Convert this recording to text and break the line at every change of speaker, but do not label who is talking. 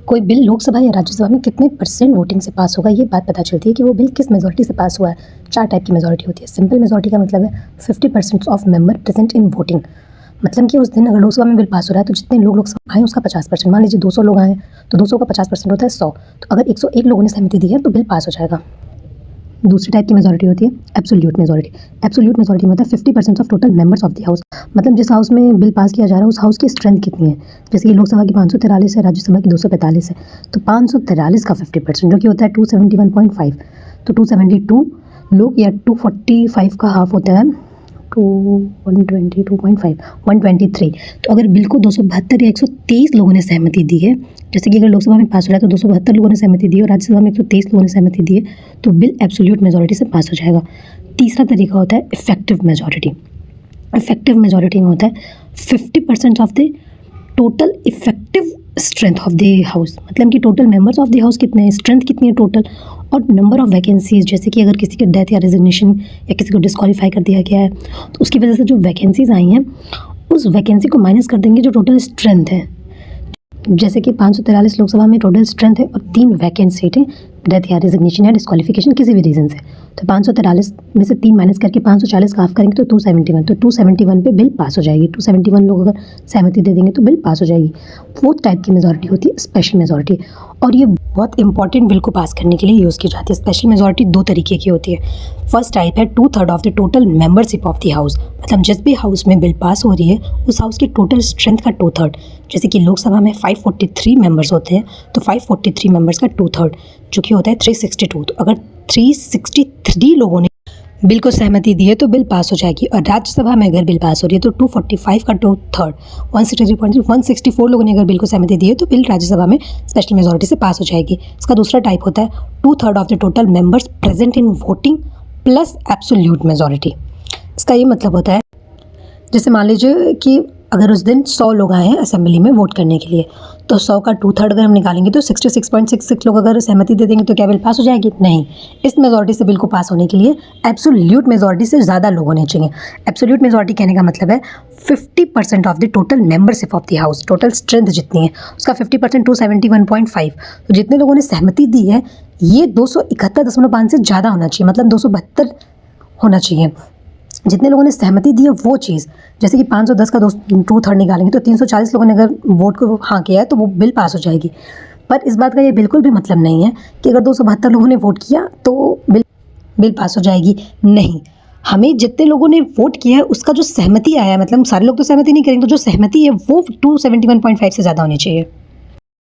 कोई बिल लोकसभा या राज्यसभा में कितने % वोटिंग से पास होगा, ये बात पता चलती है कि वो बिल किस मेजॉरिटी से पास हुआ है। 4 टाइप की मेजॉरिटी होती है। सिंपल मेजॉरिटी का मतलब है 50% of member present in voting, मतलब कि उस दिन अगर लोकसभा में बिल पास हो रहा है तो जितने लोग लोकसभा आए उसका 50%, मान लीजिए 200 लोग आए तो 200 का 50% होता है 100, तो अगर 101 लोगों ने सहमति दी है तो बिल पास हो जाएगा। दूसरी टाइप की मेजॉरिटी होती है एब्सोल्यूट मेजॉरिटी। एब्सोल्यूट मेजॉरिटी में होता है 50% of total members of the house, मतलब जिस हाउस में बिल पास किया जा रहा है उस हाउस की स्ट्रेंथ कितनी है। जैसे कि लोकसभा की 543 है, राज्यसभा की 245 है, तो 543 का 50% जो कि होता है 271.5, तो 272 लोग या 245 का हाफ होता है 122.5 123। तो अगर बिल को 272 या 123 लोगों ने सहमति दी है, जैसे कि अगर लोकसभा में पास हो रहा है तो 272 लोगों ने सहमति दी है और राज्यसभा में 123 लोगों ने सहमति दी है, तो बिल एब्सोल्यूट मेजॉरिटी से पास हो जाएगा। तीसरा तरीका होता है इफेक्टिव मेजॉरिटी। इफेक्टिव मेजॉरिटी में होता है 50% of the total effective strength of the house, मतलब कि total members of the house कितने हैं, स्ट्रेंथ कितनी है टोटल, और नंबर ऑफ वैकेंसीज, जैसे कि अगर किसी की डेथ या रेजिग्नेशन या किसी को डिस्क्वालीफाई कर दिया गया है तो उसकी वजह से जो वैकेंसीज आई हैं उस वैकेंसी को माइनस कर देंगे जो टोटल स्ट्रेंथ है। जैसे कि 543 लोकसभा में टोटल स्ट्रेंथ है और 3 वैकेंट सीटें डेथ या रेजिग्नेशन या डिस्क्वालिफिकेशन किसी भी रीज़न से, तो 543 में से 3 माइनस करके 540 का हाफ करेंगे तो 271, तो 271 पे बिल पास हो जाएगी। 271 लोग अगर सहमति दे देंगे तो बिल पास हो जाएगी। फोर्थ टाइप की मेजॉरिटी होती है स्पेशल मेजॉरिटी, और ये बहुत इंपॉर्टेंट बिल को पास करने के लिए यूज़ की जाती है। स्पेशल मेजॉरिटी 2 तरीके की होती है। फर्स्ट टाइप है 2/3 of the total membership of the house, मतलब जिस भी हाउस में बिल पास हो रही है उस हाउस की टोटल स्ट्रेंथ का 2/3। जैसे कि लोकसभा में 543 मेंबर्स होते हैं तो 543 मेंबर्स का 2/3 जो कि होता है 362, तो अगर 363 लोगों ने बिल को सहमति दी है तो बिल पास हो जाएगी। और राज्यसभा में अगर बिल पास हो रही है तो 245 का 2/3 164 लोगों ने अगर बिल को सहमति दी है तो बिल राज्यसभा में स्पेशल मेजॉरिटी से पास हो जाएगी। इसका दूसरा टाइप होता है 2/3 of the total members present in voting plus absolute majority. इसका ये मतलब होता है, जैसे मान लीजिए कि अगर उस दिन 100 लोग आए हैं असेंबली में वोट करने के लिए, तो 100 का 2/3 अगर हम निकालेंगे तो 66.66 लोग अगर सहमति दे देंगे तो क्या बिल पास हो जाएगी? नहीं। इस मेजॉरिटी से बिल को पास होने के लिए एब्सोल्यूट मेजॉरिटी से ज़्यादा लोग होने चाहिए। एब्सोल्यूट मेजॉरिटी कहने का मतलब है 50% of the total membership of the house, total strength जितनी है उसका 50% 271.5, तो जितने लोगों ने सहमति दी है ये 271.5 से ज़्यादा होना चाहिए, मतलब 272 होना चाहिए। जितने लोगों ने सहमति दी है वो चीज़, जैसे कि 510 का 2/3 निकालेंगे तो 340 लोगों ने अगर वोट को हाँ किया है तो वो बिल पास हो जाएगी। पर इस बात का ये बिल्कुल भी मतलब नहीं है कि अगर 272 लोगों ने वोट किया तो बिल पास हो जाएगी। नहीं, हमें जितने लोगों ने वोट किया है उसका जो सहमति आया है, मतलब सारे लोग तो सहमति नहीं करेंगे, तो जो सहमति है वो 271.5 से ज़्यादा होनी चाहिए।